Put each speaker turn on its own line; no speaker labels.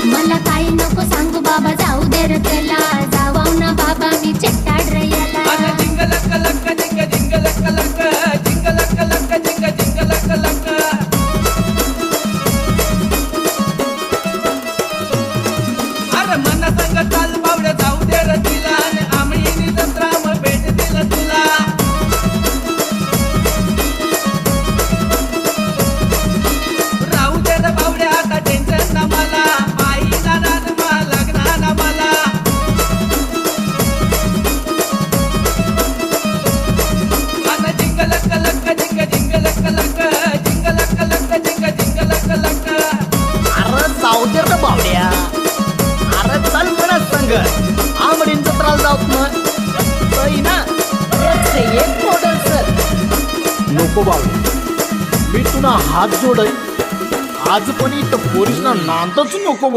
मला काही नको सांगू बाबा, जाऊ दे रे त्याला, जावाव ना बाबा मी चट्टाड रे याला.
आता जिंग लक लक जिंग जिंग लक लक जिंग लक लक जिंग जिंग लक लक. अरे मन संग चाल बावड्या जाऊ दे रे तिला, आणि आमळीनी जत्रा मग भेट दिला तुला. राहू दे रे बावड्या आता टेन्शन ना मला, आई ना मा लग्ना ना मला. आता जिंग लक लक जिंग जिंग लक लक जिंग लक लक जिंग जिंग लक लक.
अरे जाऊ दे रे बावड्या, अरे चल म्हणा संग आमडींचा त्रास जाऊत मग सही ना. एक मॉडेल सर नको बावड्या, मी तुला हात जोडय आज पण इथं पोरीसना नांदच नको.